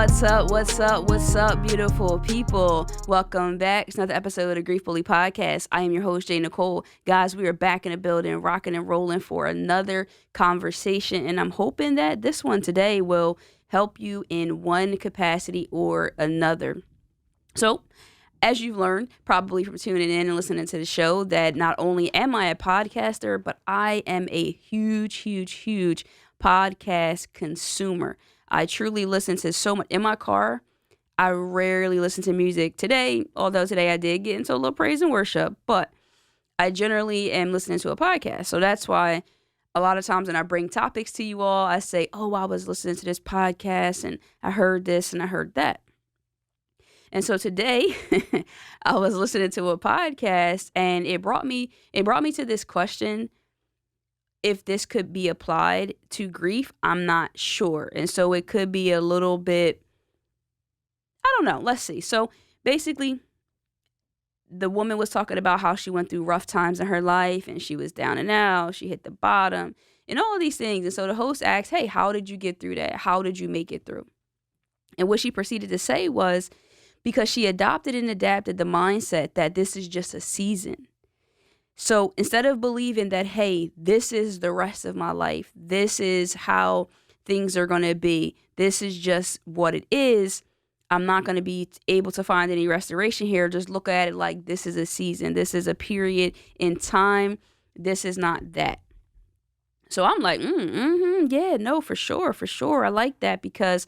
What's up, beautiful people? Welcome back. It's another episode of the Grief Bully Podcast. I am your host, J.Nicole. Guys, we are back in the building, rocking and rolling for another conversation, and I'm hoping that this one today will help you in one capacity or another. So, as you've learned, probably from tuning in and listening to the show, that not only am I a podcaster, but I am a huge podcast consumer. I truly listen to so much. In my car, I rarely listen to music. Although today I did get into a little praise and worship, but I generally am listening to a podcast. So that's why a lot of times when I bring topics to you all, I say, oh, I was listening to this podcast and I heard this and I heard that. And so today I was listening to a podcast and it brought me to this question. If this could be applied to grief, I'm not sure. And so it could be a little bit, I don't know. Let's see. So basically, the woman was talking about how she went through rough times in her life and she was down and out. She hit the bottom and all of these things. And so the host asked, hey, how did you get through that? How did you make it through? And what she proceeded to say was because she adopted and adapted the mindset that this is just a season. So instead of believing that, hey, this is the rest of my life, this is how things are going to be, this is just what it is, I'm not going to be able to find any restoration here. Just look at it like this is a season. This is a period in time. This is not that. So I'm like, yeah, no, for sure. I like that because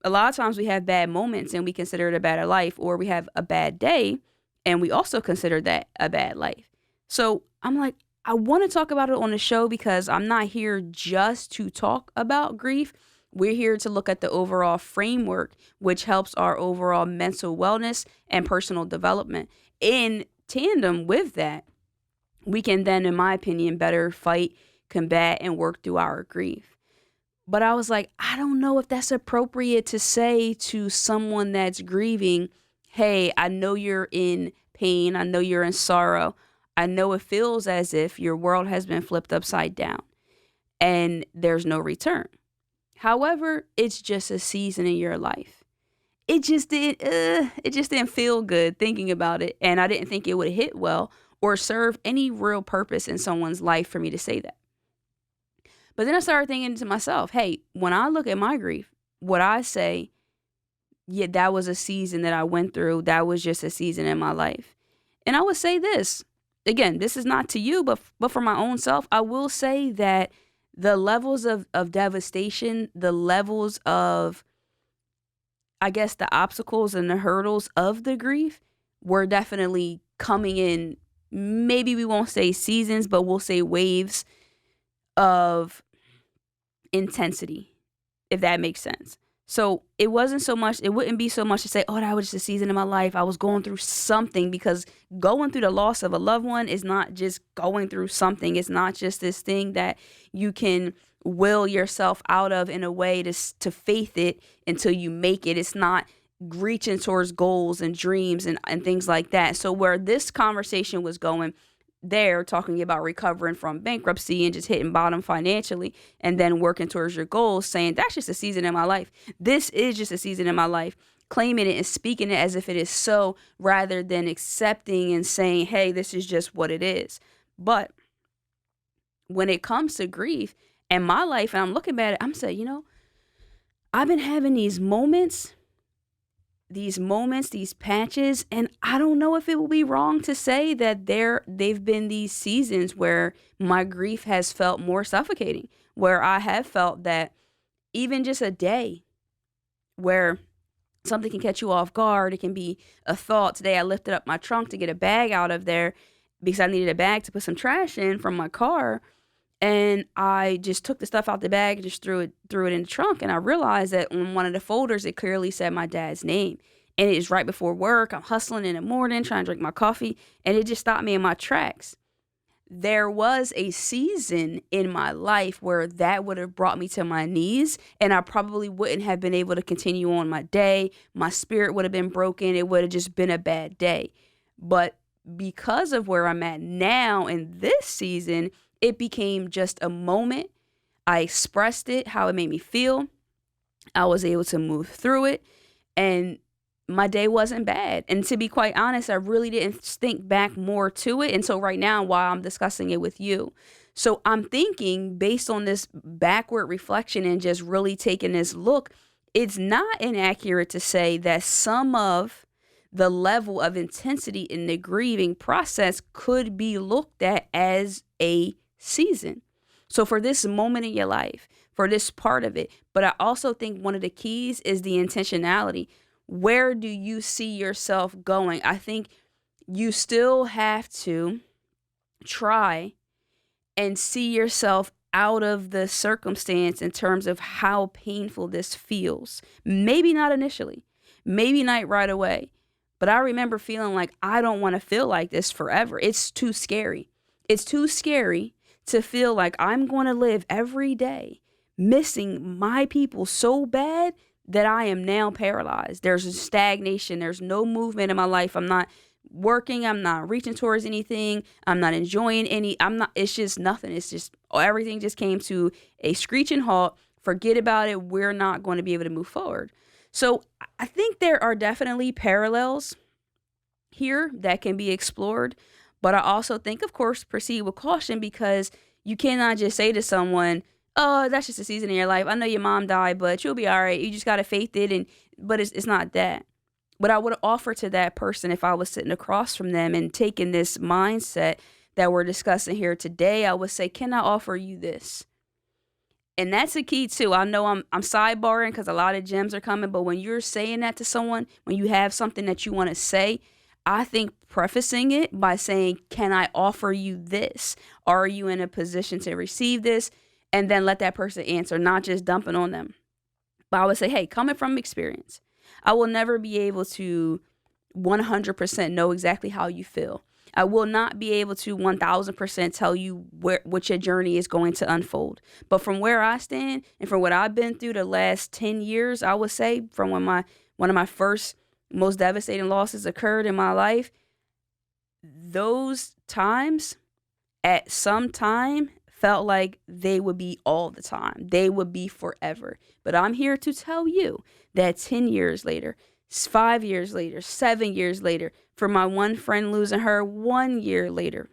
a lot of times we have bad moments and we consider it a bad life, or we have a bad day and we also consider that a bad life. So I'm like, I want to talk about it on the show because I'm not here just to talk about grief. We're here to look at the overall framework, which helps our overall mental wellness and personal development. In tandem with that, we can then, in my opinion, better fight, combat, and work through our grief. But I was like, I don't know if that's appropriate to say to someone that's grieving, hey, I know you're in pain. I know you're in sorrow. I know it feels as if your world has been flipped upside down and there's no return. However, it's just a season in your life. It just didn't feel good thinking about it. And I didn't think it would hit well or serve any real purpose in someone's life for me to say that. But then I started thinking to myself, hey, when I look at my grief, would I say, yeah, that was a season that I went through. That was just a season in my life. And I would say this. Again, this is not to you, but for my own self, I will say that the levels of devastation, the levels of, I guess, the obstacles and the hurdles of the grief were definitely coming in. Maybe we won't say seasons, but we'll say waves of intensity, if that makes sense. So it wouldn't be so much to say, oh, that was just a season in my life. I was going through something, because going through the loss of a loved one is not just going through something. It's not just this thing that you can will yourself out of in a way to faith it until you make it. It's not reaching towards goals and dreams and things like that. So where this conversation was going, they're talking about recovering from bankruptcy and just hitting bottom financially and then working towards your goals, saying that's just a season in my life. This is just a season in my life, claiming it and speaking it as if it is so, rather than accepting and saying, hey, this is just what it is. But when it comes to grief and my life, and I'm looking at it, I'm saying, I've been having these moments, these patches, and I don't know if it will be wrong to say that they've been these seasons where my grief has felt more suffocating, where I have felt that even just a day where something can catch you off guard, it can be a thought. Today I lifted up my trunk to get a bag out of there because I needed a bag to put some trash in from my car. And I just took the stuff out the bag and just threw it in the trunk. And I realized that on one of the folders, it clearly said my dad's name. And it is right before work. I'm hustling in the morning, trying to drink my coffee. And it just stopped me in my tracks. There was a season in my life where that would have brought me to my knees. And I probably wouldn't have been able to continue on my day. My spirit would have been broken. It would have just been a bad day. But because of where I'm at now in this season, it became just a moment. I expressed it, how it made me feel. I was able to move through it, and my day wasn't bad. And to be quite honest, I really didn't think back more to it until right now while I'm discussing it with you. So I'm thinking, based on this backward reflection and just really taking this look, it's not inaccurate to say that some of the level of intensity in the grieving process could be looked at as a season. So for this moment in your life, for this part of it, but I also think one of the keys is the intentionality. Where do you see yourself going? I think you still have to try and see yourself out of the circumstance in terms of how painful this feels. Maybe not initially, maybe not right away, but I remember feeling like I don't want to feel like this forever. It's too scary. It's too scary to feel like I'm going to live every day missing my people so bad that I am now paralyzed. There's a stagnation. There's no movement in my life. I'm not working. I'm not reaching towards anything. I'm not enjoying it's just nothing. It's just everything just came to a screeching halt. Forget about it. We're not going to be able to move forward. So I think there are definitely parallels here that can be explored. But I also think, of course, proceed with caution, because you cannot just say to someone, oh, that's just a season in your life. I know your mom died, but you'll be all right. You just got to faith it. But it's not that. What I would offer to that person if I was sitting across from them and taking this mindset that we're discussing here today, I would say, can I offer you this? And that's a key too. I know I'm sidebarring because a lot of gems are coming, but when you're saying that to someone, when you have something that you want to say, I think prefacing it by saying, can I offer you this? Are you in a position to receive this? And then let that person answer, not just dumping on them. But I would say, hey, coming from experience, I will never be able to 100% know exactly how you feel. I will not be able to 1000% tell you what your journey is going to unfold. But from where I stand and from what I've been through the last 10 years, I would say from when one of my first most devastating losses occurred in my life, those times at some time felt like they would be all the time. They would be forever. But I'm here to tell you that 10 years later, 5 years later, 7 years later, for my one friend losing her 1 year later,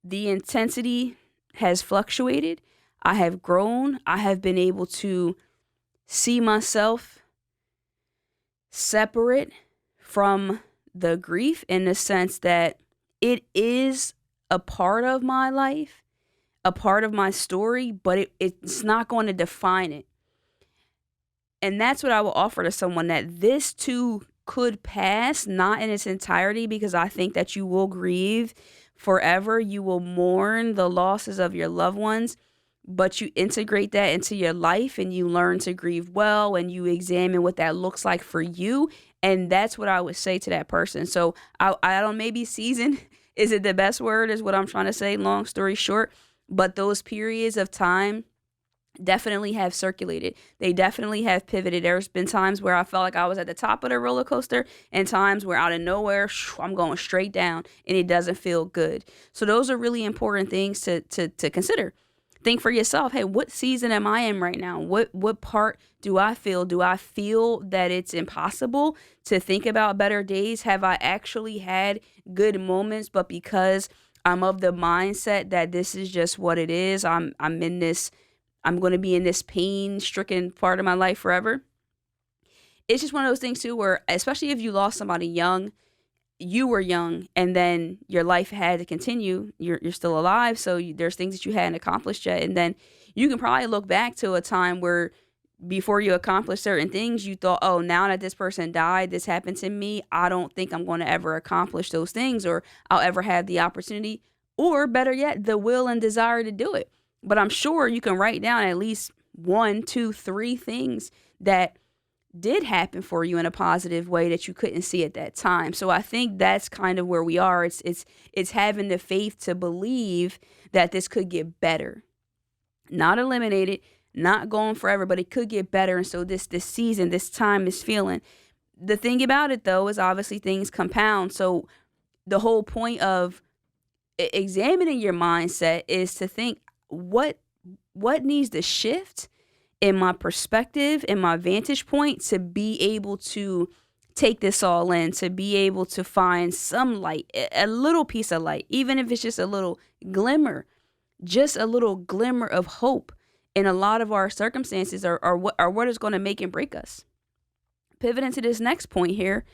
the intensity has fluctuated. I have grown. I have been able to see myself separate from the grief in the sense that it is a part of my life, a part of my story, but it's not going to define it. And that's what I will offer to someone, that this too could pass, not in its entirety, because I think that you will grieve forever. You will mourn the losses of your loved ones, but you integrate that into your life and you learn to grieve well and you examine what that looks like for you. And that's what I would say to that person. So I don't, maybe season isn't the best word, is what I'm trying to say, long story short. But those periods of time definitely have circulated. They definitely have pivoted. There's been times where I felt like I was at the top of the roller coaster and times where out of nowhere, I'm going straight down and it doesn't feel good. So those are really important things to consider. Think for yourself, hey, what season am I in right now? What part do I feel? Do I feel that it's impossible to think about better days? Have I actually had good moments, but because I'm of the mindset that this is just what it is, I'm going to be in this pain-stricken part of my life forever? It's just one of those things too where, especially if you lost somebody young, you were young and then your life had to continue. You're still alive, so there's things that you hadn't accomplished yet. And then you can probably look back to a time where before you accomplished certain things, you thought, oh, now that this person died, this happened to me, I don't think I'm going to ever accomplish those things, or I'll ever have the opportunity, or better yet, the will and desire to do it. But I'm sure you can write down at least 1, 2, 3 things that did happen for you in a positive way that you couldn't see at that time. So I think that's kind of where we are. It's having the faith to believe that this could get better. Not eliminated, not going forever, but it could get better. And so this season, this time is feeling. The thing about it though is obviously things compound. So the whole point of examining your mindset is to think what needs to shift in my perspective, in my vantage point, to be able to take this all in, to be able to find some light, a little piece of light, even if it's just a little glimmer, just a little glimmer of hope in a lot of our circumstances are what is going to make and break us. Pivoting to this next point here,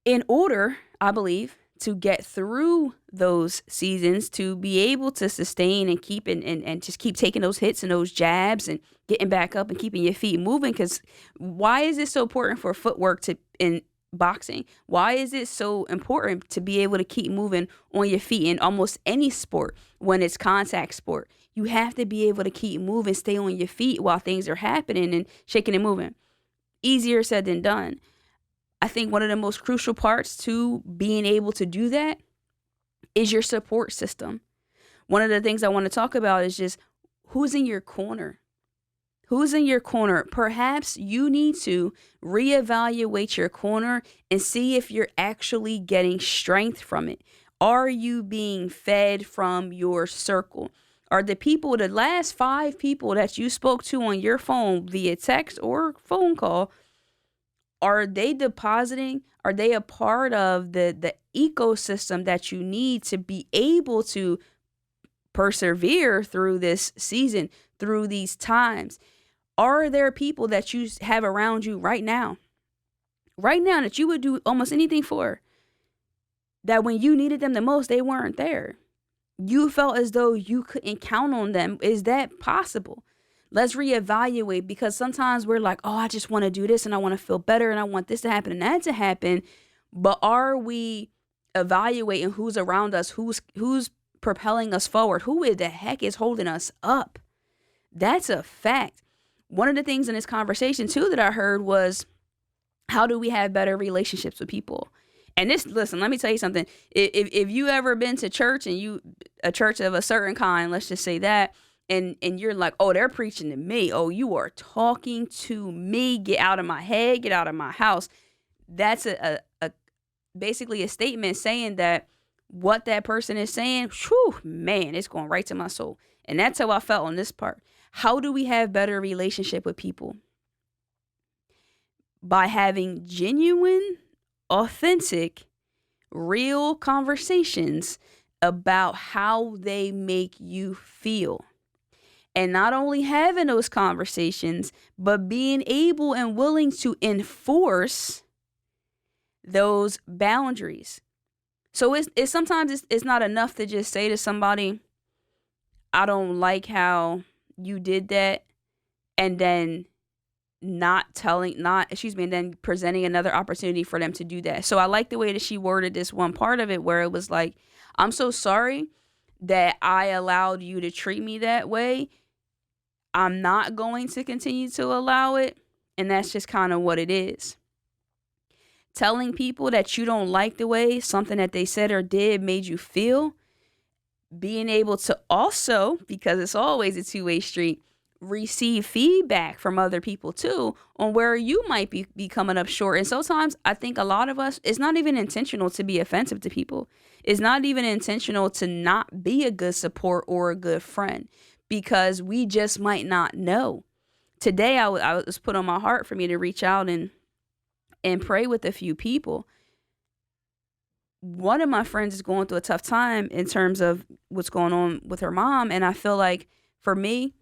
in order, I believe, to get through those seasons, to be able to sustain and keep and just keep taking those hits and those jabs and getting back up and keeping your feet moving. Because why is it so important for footwork in boxing? Why is it so important to be able to keep moving on your feet in almost any sport when it's contact sport? You have to be able to keep moving, stay on your feet while things are happening and shaking and moving. Easier said than done. I think one of the most crucial parts to being able to do that is your support system. One of the things I want to talk about is just who's in your corner. Who's in your corner? Perhaps you need to reevaluate your corner and see if you're actually getting strength from it. Are you being fed from your circle? Are the last 5 people that you spoke to on your phone via text or phone call, are they depositing? Are they a part of the ecosystem that you need to be able to persevere through this season, through these times? Are there people that you have around you right now that you would do almost anything for, that when you needed them the most, they weren't there? You felt as though you couldn't count on them. Is that possible? Let's reevaluate, because sometimes we're like, oh, I just want to do this and I want to feel better and I want this to happen and that to happen. But are we evaluating who's around us, who's propelling us forward, who the heck is holding us up? That's a fact. One of the things in this conversation too that I heard was, how do we have better relationships with people? And listen, let me tell you something. If you ever been to church and a church of a certain kind, let's just say that, and you're like, oh, they're preaching to me. Oh, you are talking to me. Get out of my head. Get out of my house. That's basically a statement saying that what that person is saying, whew, man, it's going right to my soul. And that's how I felt on this part. How do we have better relationship with people? By having genuine, authentic, real conversations about how they make you feel. And not only having those conversations, but being able and willing to enforce those boundaries. So it's sometimes it's not enough to just say to somebody, I don't like how you did that, and then and then presenting another opportunity for them to do that. So I like the way that she worded this one part of it, where it was like, I'm so sorry that I allowed you to treat me that way. I'm not going to continue to allow it. And that's just kind of what it is. Telling people that you don't like the way something that they said or did made you feel. Being able to also, because it's always a two-way street, receive feedback from other people too on where you might be coming up short. And sometimes I think a lot of us, it's not even intentional to be offensive to people. It's not even intentional to not be a good support or a good friend, because we just might not know. Today I was put on my heart for me to reach out and pray with a few people. One of my friends is going through a tough time in terms of what's going on with her mom. And I feel like for me,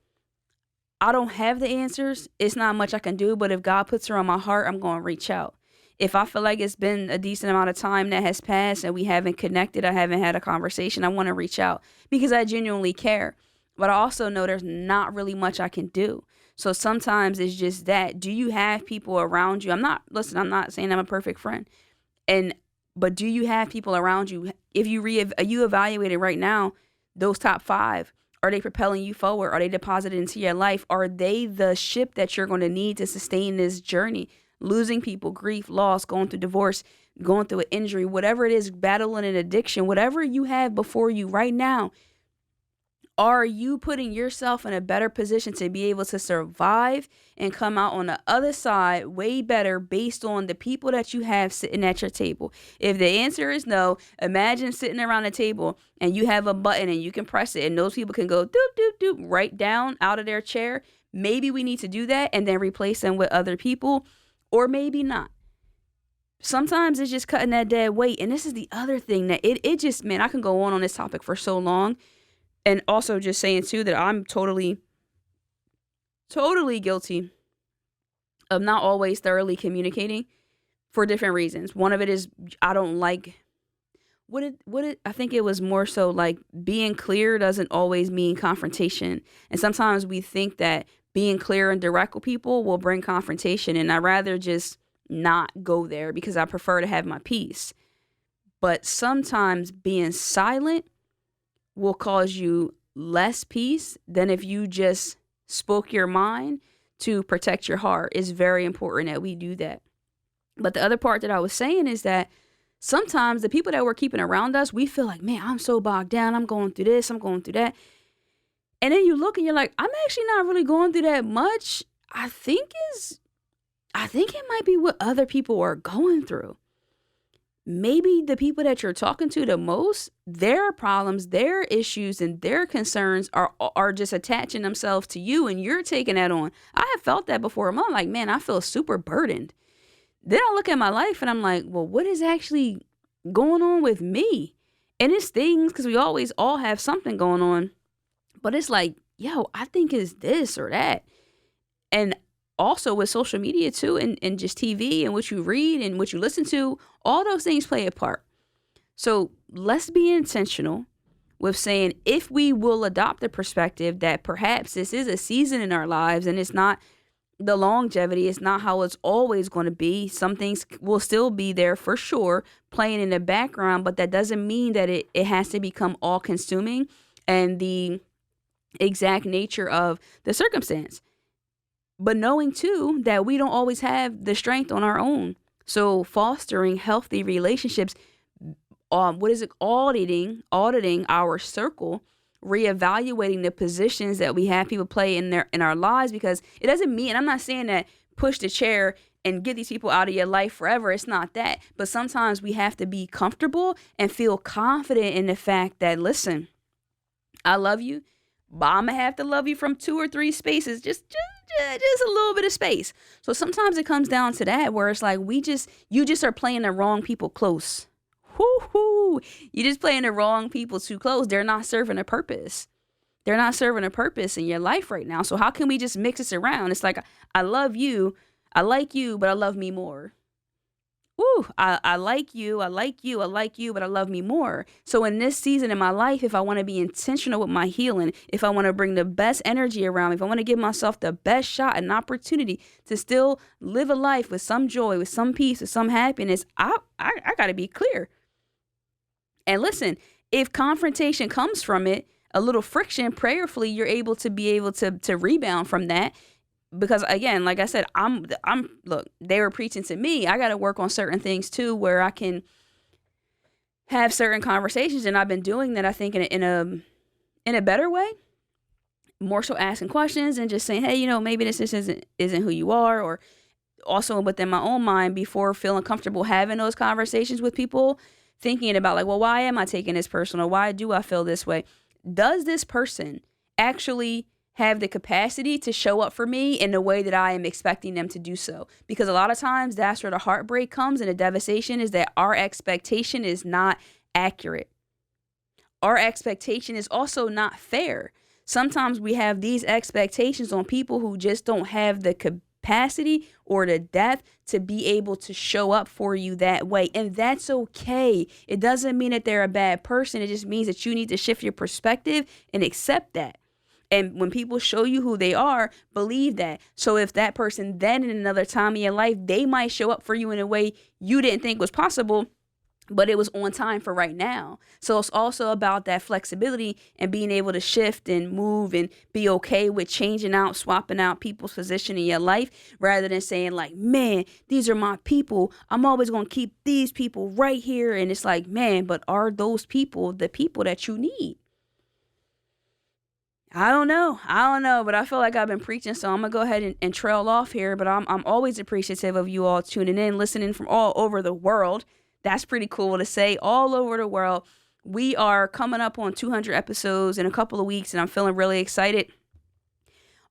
I don't have the answers. It's not much I can do, but if God puts her on my heart, I'm going to reach out. If I feel like it's been a decent amount of time that has passed and we haven't connected, I haven't had a conversation, I want to reach out because I genuinely care. But I also know there's not really much I can do. So sometimes it's just that. Do you have people around you? I'm not saying I'm a perfect friend. But do you have people around you? If you evaluating right now, those top 5, are they propelling you forward? Are they deposited into your life? Are they the ship that you're going to need to sustain this journey? Losing people, grief, loss, going through divorce, going through an injury, whatever it is, battling an addiction, whatever you have before you right now, are you putting yourself in a better position to be able to survive and come out on the other side way better based on the people that you have sitting at your table? If the answer is no, imagine sitting around a table and you have a button and you can press it and those people can go doop, doop, doop, right down out of their chair. maybe we need to do that and then replace them with other people, or maybe not. Sometimes it's just cutting that dead weight. And this is the other thing that it just, man, I can go on this topic for so long. And also just saying too that I'm totally guilty of not always thoroughly communicating for different reasons. One of it is I don't like I think it was more so like being clear doesn't always mean confrontation. And sometimes we think that being clear and direct with people will bring confrontation. And I'd rather just not go there because I prefer to have my peace. But sometimes being silent will cause you less peace than if you just spoke your mind to protect your heart. It's very important that we do that. But the other part that I was saying is that sometimes the people that we're keeping around us, we feel like, man, I'm so bogged down. I'm going through this. I'm going through that. And then you look and you're like, I'm actually not really going through that much. I think it might be what other people are going through. Maybe the people that you're talking to the most, their problems, their issues, and their concerns are just attaching themselves to you, and you're taking that on. I have felt that before. I'm like, man, I feel super burdened. Then I look at my life and I'm like, well, what is actually going on with me? And it's things, because we always all have something going on. But it's like, yo, I think it's this or that. And also with social media too, and just TV and what you read and what you listen to, all those things play a part. So let's be intentional with saying, if we will adopt the perspective that perhaps this is a season in our lives and it's not the longevity, it's not how it's always going to be. Some things will still be there for sure, playing in the background, but that doesn't mean that it has to become all consuming and the exact nature of the circumstance. But knowing too that we don't always have the strength on our own. So fostering healthy relationships, auditing our circle, reevaluating the positions that we have people play in our lives, because it doesn't mean, and I'm not saying that push the chair and get these people out of your life forever. It's not that. But sometimes we have to be comfortable and feel confident in the fact that, listen, I love you, but I'm gonna have to love you from 2 or 3 spaces, just a little bit of space. So sometimes it comes down to that, where it's like you just are playing the wrong people close. Whoo-hoo. You're just playing the wrong people too close. They're not serving a purpose. They're not serving a purpose in your life right now. So how can we just mix this around? It's like, I love you, I like you, but I love me more. Woo, I like you, but I love me more. So in this season in my life, if I want to be intentional with my healing, if I want to bring the best energy around, if I want to give myself the best shot and opportunity to still live a life with some joy, with some peace, with some happiness, I got to be clear. And listen, if confrontation comes from it, a little friction, prayerfully, you're able to rebound from that. Because again, like I said, look, they were preaching to me. I got to work on certain things too, where I can have certain conversations. And I've been doing that, I think, in a better way, more so asking questions and just saying, hey, maybe this isn't who you are. Or also within my own mind, before feeling comfortable having those conversations with people, thinking about like, well, why am I taking this personal? Why do I feel this way? Does this person actually have the capacity to show up for me in the way that I am expecting them to do so? Because a lot of times that's where the heartbreak comes, and the devastation is that our expectation is not accurate. Our expectation is also not fair. Sometimes we have these expectations on people who just don't have the capacity or the depth to be able to show up for you that way. And that's okay. It doesn't mean that they're a bad person. It just means that you need to shift your perspective and accept that. And when people show you who they are, believe that. So if that person then in another time in your life, they might show up for you in a way you didn't think was possible, but it was on time for right now. So it's also about that flexibility and being able to shift and move and be okay with changing out, swapping out people's position in your life, rather than saying like, man, these are my people. I'm always going to keep these people right here. And it's like, man, but are those people the people that you need? I don't know, but I feel like I've been preaching, so I'm going to go ahead and trail off here. But I'm always appreciative of you all tuning in, listening from all over the world. That's pretty cool to say, all over the world. We are coming up on 200 episodes in a couple of weeks, and I'm feeling really excited.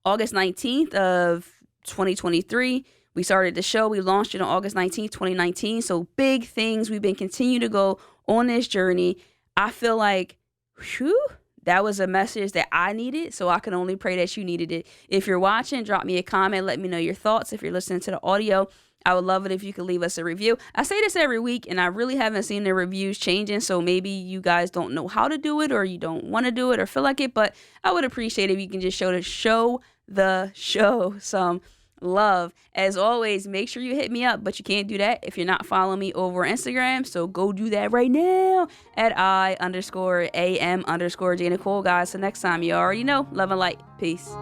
August 19th of 2023. We started the show. We launched it on August 19th, 2019. So big things. We've been continuing to go on this journey. I feel like, whew, that was a message that I needed. So I can only pray that you needed it. If you're watching, drop me a comment. Let me know your thoughts. If you're listening to the audio, I would love it if you could leave us a review. I say this every week, and I really haven't seen the reviews changing. So maybe you guys don't know how to do it, or you don't want to do it, or feel like it. But I would appreciate it if you can just show the show some love. As always, make sure you hit me up, but you can't do that if you're not following me over Instagram. So go do that right now at I_am_J.Nicole, guys. So next time, you already know, love and light. Peace.